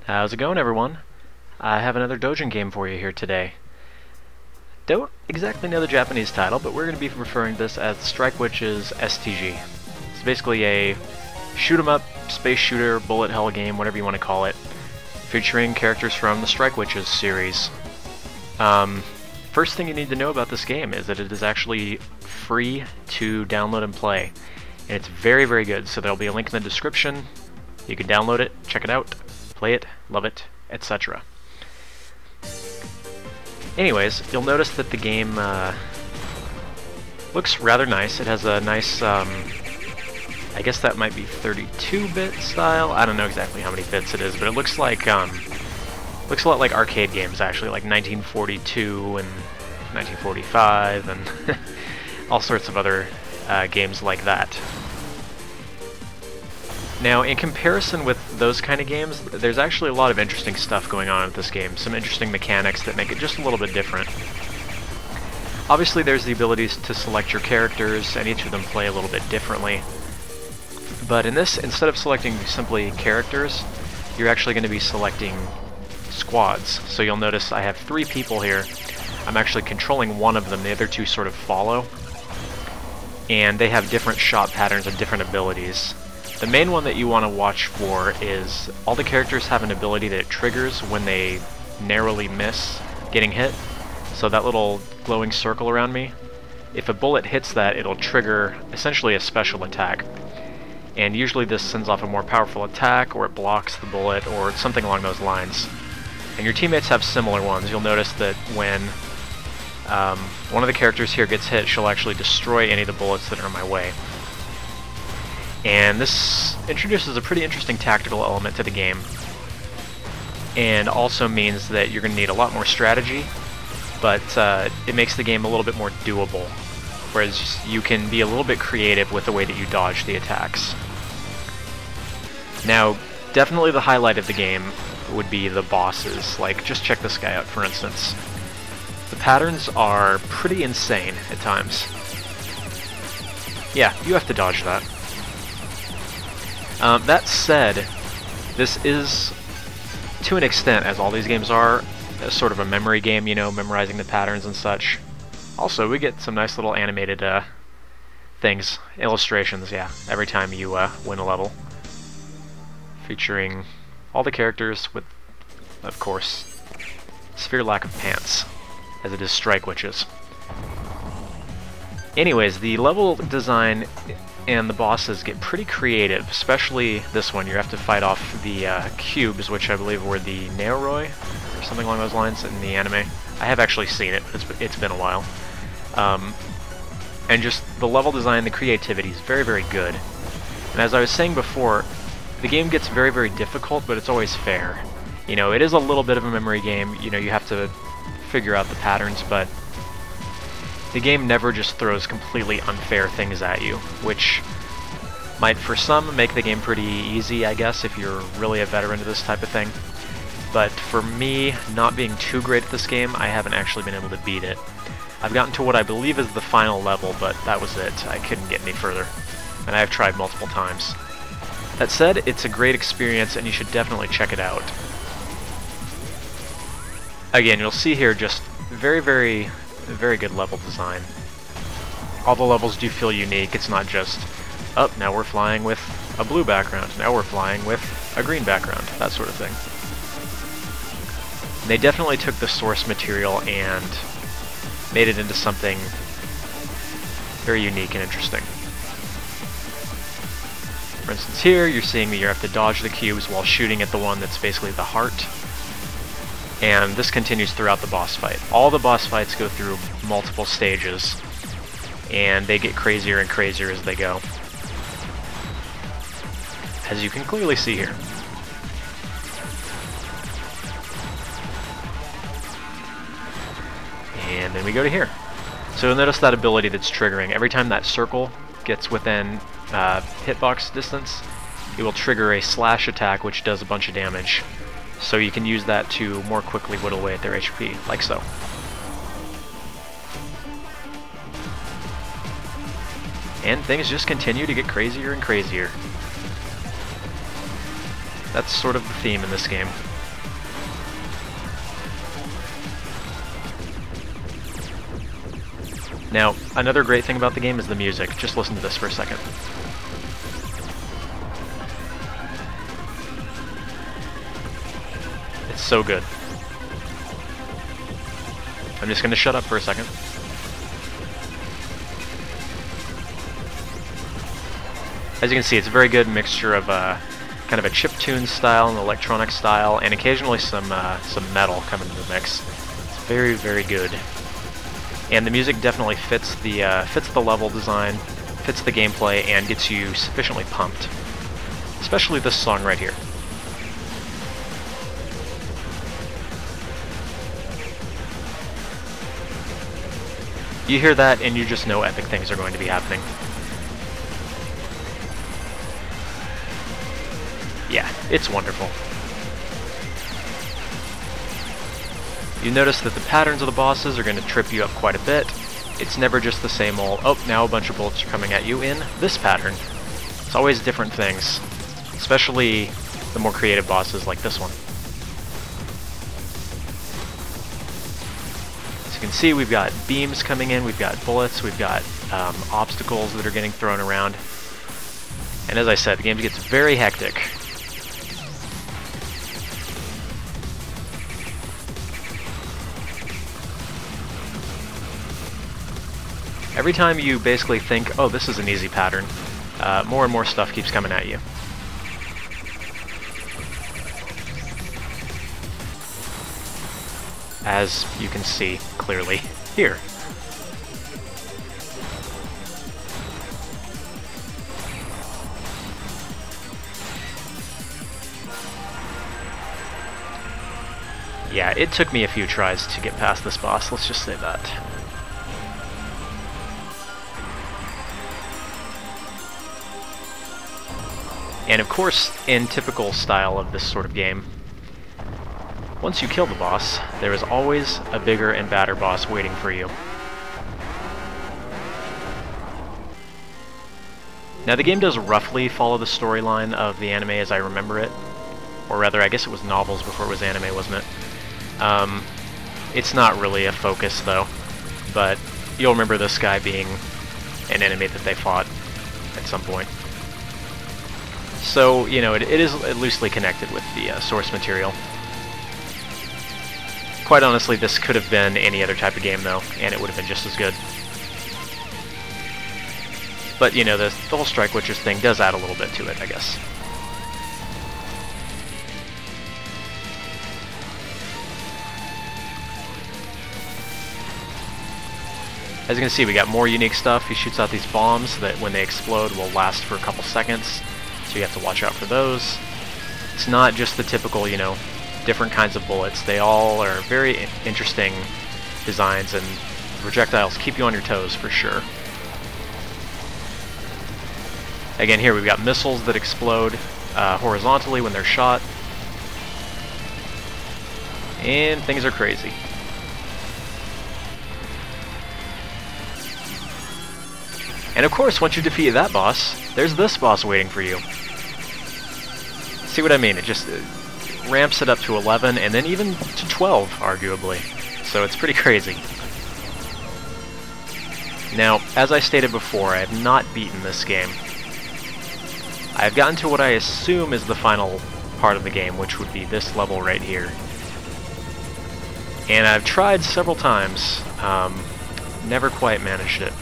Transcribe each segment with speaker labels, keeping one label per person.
Speaker 1: How's it going, everyone? I have another Dojin game for you here today. Don't exactly know the Japanese title, but we're going to be referring to this as Strike Witch's STG. It's basically a shoot-'em-up, space shooter, bullet hell game, whatever you want to call it, featuring characters from the Strike Witches series. First thing you need to know about this game is that it is actually free to download and play. And it's very, very good, so there'll be a link in the description. You can download it, check it out, play it, love it, etc. Anyways, you'll notice that the game looks rather nice. It has a nice, I guess that might be 32-bit style. I don't know exactly how many bits it is, but it looks like looks a lot like arcade games, actually, like 1942 and 1945 and all sorts of other games like that. Now, in comparison with those kind of games, there's actually a lot of interesting stuff going on with this game, some interesting mechanics that make it just a little bit different. Obviously, there's the abilities to select your characters, and each of them play a little bit differently. But in this, instead of selecting simply characters, you're actually going to be selecting squads. So you'll notice I have 3 people here. I'm actually controlling one of them, the other 2 sort of follow. And they have different shot patterns and different abilities. The main one that you want to watch for is all the characters have an ability that it triggers when they narrowly miss getting hit. So that little glowing circle around me, if a bullet hits that, it'll trigger essentially a special attack. And usually this sends off a more powerful attack, or it blocks the bullet, or something along those lines. And your teammates have similar ones. You'll notice that when one of the characters here gets hit, she'll actually destroy any of the bullets that are in my way. And this introduces a pretty interesting tactical element to the game, and also means that you're going to need a lot more strategy, but it makes the game a little bit more doable, whereas you can be a little bit creative with the way that you dodge the attacks. Now, definitely the highlight of the game would be the bosses. Like, just check this guy out, for instance. The patterns are pretty insane at times. Yeah, you have to dodge that. That said, this is, to an extent, as all these games are, sort of a memory game, you know, memorizing the patterns and such. Also, we get some nice little animated things, illustrations, yeah, every time you win a level. Featuring all the characters with, of course, severe lack of pants, as it is Strike Witches. Anyways, the level design and the bosses get pretty creative, especially this one. You have to fight off the cubes, which I believe were the Neoroi, or something along those lines in the anime. I have actually seen it, but it's been a while. And just the level design, the creativity is very, very good. And as I was saying before, the game gets very, very difficult, but it's always fair. You know, it is a little bit of a memory game. You know, you have to figure out the patterns, but the game never just throws completely unfair things at you, which might for some make the game pretty easy, I guess, if you're really a veteran to this type of thing. But for me, not being too great at this game, I haven't actually been able to beat it. I've gotten to what I believe is the final level, but that was it. I couldn't get any further, and I have tried multiple times. That said, it's a great experience, and you should definitely check it out. Again, you'll see here just very, very good level design. All the levels do feel unique. It's not just, oh, now we're flying with a blue background, now we're flying with a green background, that sort of thing. They definitely took the source material and made it into something very unique and interesting. For instance, here you're seeing that you have to dodge the cubes while shooting at the one that's basically the heart. And this continues throughout the boss fight. All the boss fights go through multiple stages, and they get crazier and crazier as they go, as you can clearly see here. And then we go to here. So you'll notice that ability that's triggering. Every time that circle gets within hitbox distance, it will trigger a slash attack, which does a bunch of damage. So you can use that to more quickly whittle away at their HP, like so. And things just continue to get crazier and crazier. That's sort of the theme in this game. Now, another great thing about the game is the music. Just listen to this for a second. It's so good. I'm just going to shut up for a second. As you can see, it's a very good mixture of kind of a chiptune style and electronic style, and occasionally some metal coming into the mix. It's very, very good. And the music definitely fits the level design, fits the gameplay, and gets you sufficiently pumped. Especially this song right here. You hear that, and you just know epic things are going to be happening. Yeah, it's wonderful. You notice that the patterns of the bosses are going to trip you up quite a bit. It's never just the same old, oh, now a bunch of bullets are coming at you in this pattern. It's always different things, especially the more creative bosses like this one. As you can see, we've got beams coming in, we've got bullets, we've got obstacles that are getting thrown around. And as I said, the game gets very hectic. Every time you basically think, oh, this is an easy pattern, more and more stuff keeps coming at you. As you can see clearly here. Yeah, it took me a few tries to get past this boss, let's just say that. And of course, in typical style of this sort of game, once you kill the boss, there is always a bigger and badder boss waiting for you. Now the game does roughly follow the storyline of the anime as I remember it. Or rather, I guess it was novels before it was anime, wasn't it? It's not really a focus though, but you'll remember this guy being an enemy that they fought at some point. So, you know, it is loosely connected with the source material. Quite honestly, this could have been any other type of game, though, and it would have been just as good. But, you know, the whole Strike Witchers thing does add a little bit to it, I guess. As you can see, we got more unique stuff. He shoots out these bombs that, when they explode, will last for a couple seconds. So you have to watch out for those. It's not just the typical, you know, different kinds of bullets. They all are very interesting designs, and projectiles keep you on your toes for sure. Again, here we've got missiles that explode horizontally when they're shot. And things are crazy. And of course, once you defeat that boss, there's this boss waiting for you. See what I mean? It just ramps it up to 11, and then even to 12, arguably. So it's pretty crazy. Now, as I stated before, I have not beaten this game. I've gotten to what I assume is the final part of the game, which would be this level right here. And I've tried several times, never quite managed it.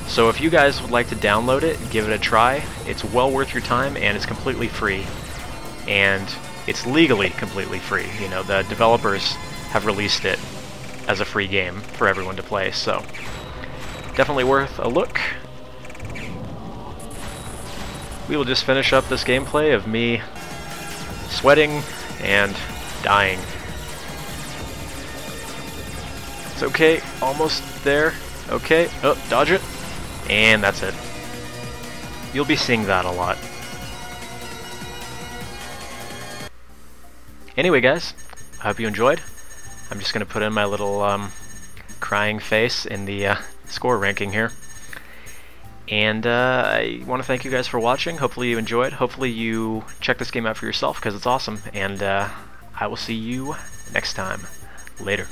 Speaker 1: So if you guys would like to download it, give it a try, it's well worth your time, and it's completely free. And it's legally completely free. You know, the developers have released it as a free game for everyone to play, so definitely worth a look. We will just finish up this gameplay of me sweating and dying. It's okay, almost there. Okay, oh, dodge it. And that's it. You'll be seeing that a lot. Anyway, guys, I hope you enjoyed. I'm just going to put in my little crying face in the score ranking here. And I want to thank you guys for watching. Hopefully you enjoyed. Hopefully you check this game out for yourself because it's awesome. And I will see you next time. Later.